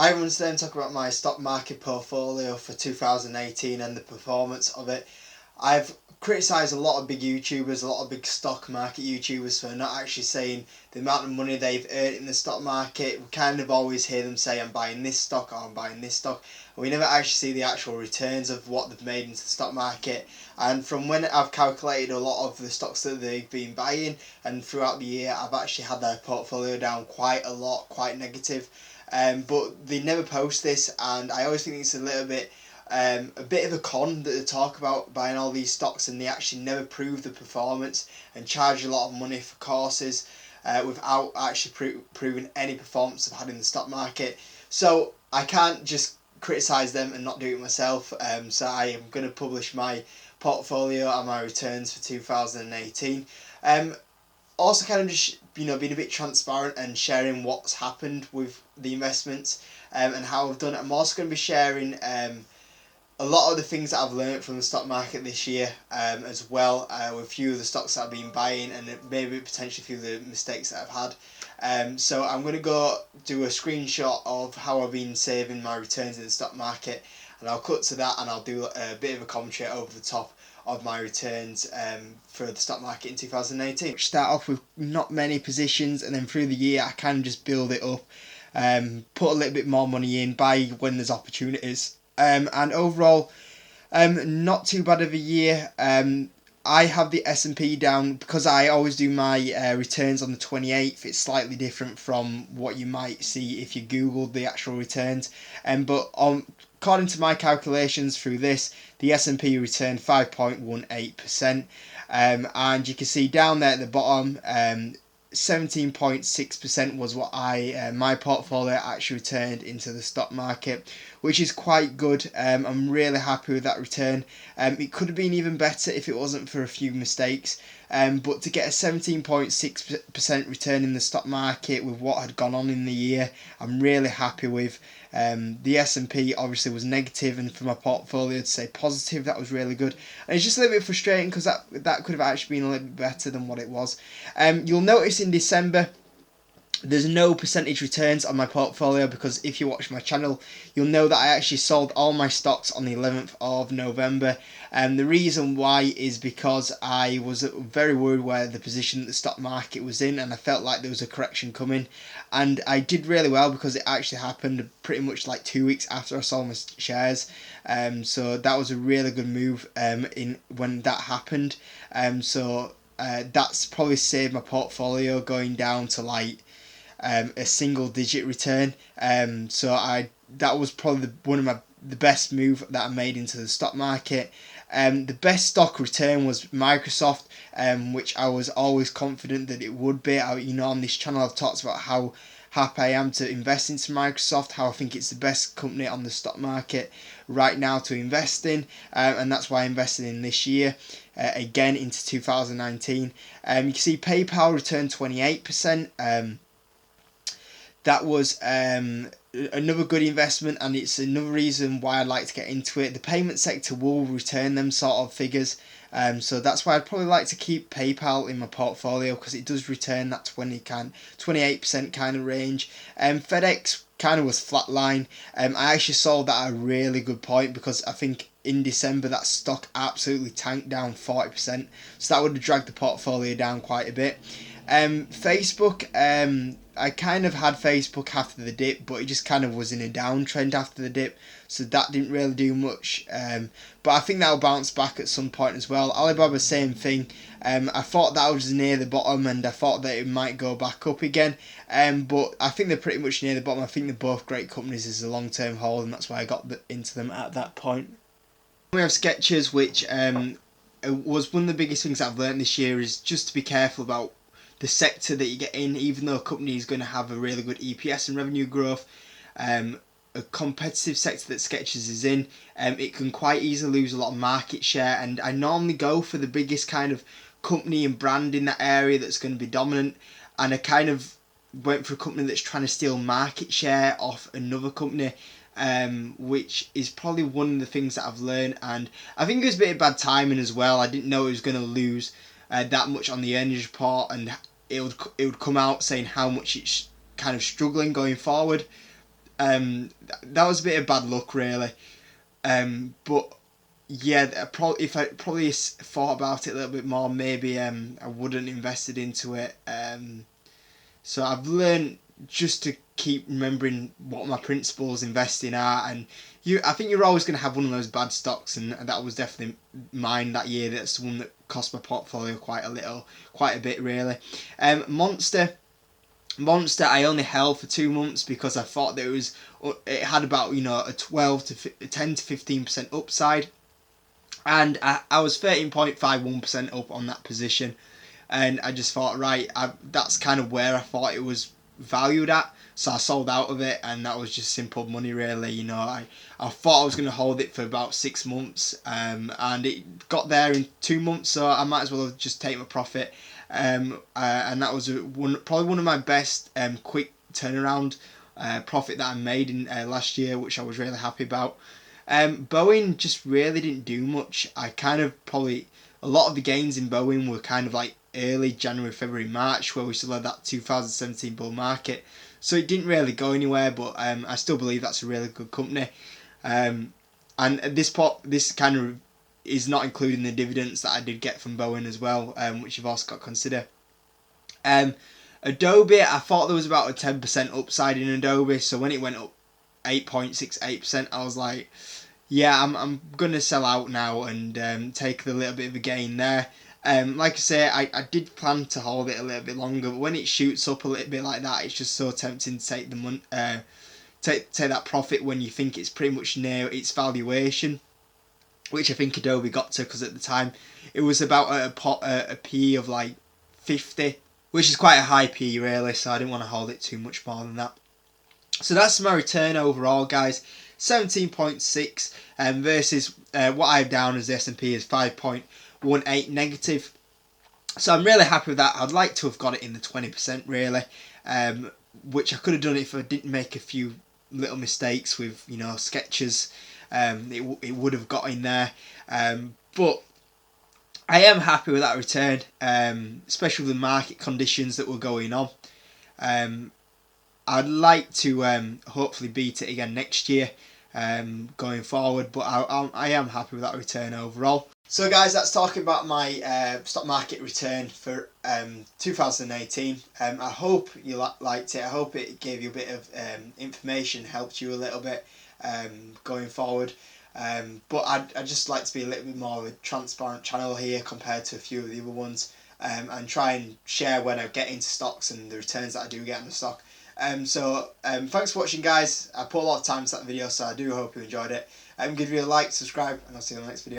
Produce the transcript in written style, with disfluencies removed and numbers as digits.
Hi everyone, today I'm talking about my stock market portfolio for 2018 and the performance of it. I've criticised a lot of big YouTubers, a lot of big stock market YouTubers for not actually saying the amount of money they've earned in the stock market. We kind of always hear them say I'm buying this stock or I'm buying this stock, and we never actually see the actual returns of what they've made into the stock market. And from when I've calculated a lot of the stocks that they've been buying and throughout the year, I've actually had their portfolio down quite a lot, quite negative. But they never post this, and I always think it's a bit of a con that they talk about buying all these stocks and they actually never prove the performance and charge a lot of money for courses without actually proving any performance they've had in the stock market. So I can't just criticise them and not do it myself. So I am going to publish my portfolio and my returns for 2018. Also kind of just being a bit transparent and sharing what's happened with the investments and how I've done it. I'm also going to be sharing a lot of the things that I've learned from the stock market this year as well, with a few of the stocks that I've been buying and maybe potentially a few of the mistakes that I've had. So I'm going to go do a screenshot of how I've been saving my returns in the stock market, and I'll cut to that and I'll do a bit of a commentary over the top of my returns for the stock market in 2018. Start off with not many positions, and then through the year I kind of just build it up, put a little bit more money in, buy when there's opportunities, and overall not too bad of a year. I have the S&P down because I always do my returns on the 28th. It's slightly different from what you might see if you googled the actual returns. But according to my calculations through this, the S&P returned 5.18%. And you can see down there at the bottom, 17.6% was what my portfolio actually returned into the stock market, which is quite good. I'm really happy with that return. It could have been even better if it wasn't for a few mistakes. But to get a 17.6% return in the stock market with what had gone on in the year, I'm really happy with. The S&P obviously was negative, and for my portfolio to say positive, that was really good. And it's just a little bit frustrating because that could have actually been a little bit better than what it was. You'll notice in December there's no percentage returns on my portfolio because if you watch my channel, you'll know that I actually sold all my stocks on the 11th of November. And the reason why is because I was very worried where the position that the stock market was in, and I felt like there was a correction coming. And I did really well because it actually happened pretty much like 2 weeks after I sold my shares. So that was a really good move in when that happened. That's probably saved my portfolio going down to like a single digit return. That was probably one of the best move that I made into the stock market. The best stock return was Microsoft, which I was always confident that it would be. On this channel I've talked about how happy I am to invest into Microsoft, how I think it's the best company on the stock market right now to invest in, and that's why I invested in this year. Again into 2019. You can see PayPal returned 28%. That was another good investment, and it's another reason why I'd like to get into it. The payment sector will return them sort of figures, so that's why I'd probably like to keep PayPal in my portfolio because it does return that 28% kind of range. FedEx kind of was flatline. I actually sold that at a really good point because I think in December that stock absolutely tanked down 40%, so that would have dragged the portfolio down quite a bit. Facebook, I kind of had Facebook after the dip, but it just kind of was in a downtrend after the dip, so that didn't really do much. But I think that'll bounce back at some point as well. Alibaba, same thing. I thought that was near the bottom, and I thought that it might go back up again. But I think they're pretty much near the bottom. I think they're both great companies as a long-term hold, and that's why I got into them at that point. We have Skechers, which was one of the biggest things I've learned this year is just to be careful about the sector that you get in. Even though a company is going to have a really good EPS and revenue growth, a competitive sector that Skechers is in, it can quite easily lose a lot of market share. And I normally go for the biggest kind of company and brand in that area that's going to be dominant, and I kind of went for a company that's trying to steal market share off another company, which is probably one of the things that I've learned. And I think it was a bit of bad timing as well. I didn't know it was going to lose that much on the earnings report, and it would come out saying how much it's kind of struggling going forward. That was a bit of bad luck, really. But yeah, if I probably thought about it a little bit more, maybe I wouldn't invested into it. So I've learned just to keep remembering what my principles investing are, and I think you're always going to have one of those bad stocks, and that was definitely mine that year. That's the one that cost my portfolio quite a bit really. Monster, I only held for 2 months because I thought that it had about a 10 to 15% upside, and I was 13.51% up on that position, and I just thought, right, that's kind of where I thought it was valued at, so I sold out of it, and that was just simple money really. I thought I was going to hold it for about 6 months, and it got there in 2 months, so I might as well have just taken my profit, and that was probably one of my best quick turnaround profit that I made in last year, which I was really happy about. Boeing just really didn't do much. I kind of probably a lot of the gains in Boeing were kind of like early January, February, March, where we still had that 2017 bull market. So it didn't really go anywhere, but I still believe that's a really good company. And this kind of is not including the dividends that I did get from Boeing as well, which you've also got to consider. Adobe, I thought there was about a 10% upside in Adobe, so when it went up 8.68%, I was like, yeah, I'm gonna sell out now and take a little bit of a gain there. Like I say, I did plan to hold it a little bit longer, but when it shoots up a little bit like that, it's just so tempting to take take that profit when you think it's pretty much near its valuation, which I think Adobe got to, because at the time it was about a P of like 50, which is quite a high P really, so I didn't want to hold it too much more than that. So that's my return overall, guys. 17.6 versus what I have down as the S&P is 5.18 negative. So I'm really happy with that. I'd like to have got it in the 20% really, which I could have done if I didn't make a few little mistakes with sketches. It would have got in there, but I am happy with that return, especially with the market conditions that were going on. I'd like to hopefully beat it again next year going forward, but I am happy with that return overall. So guys, that's talking about my stock market return for 2018. I hope you liked it. I hope it gave you a bit of information, helped you a little bit going forward. But I'd just like to be a little bit more of a transparent channel here compared to a few of the other ones, and try and share when I get into stocks and the returns that I do get in the stock. Thanks for watching, guys. I put a lot of time into that video, so I do hope you enjoyed it. Give you a like, subscribe, and I'll see you in the next video.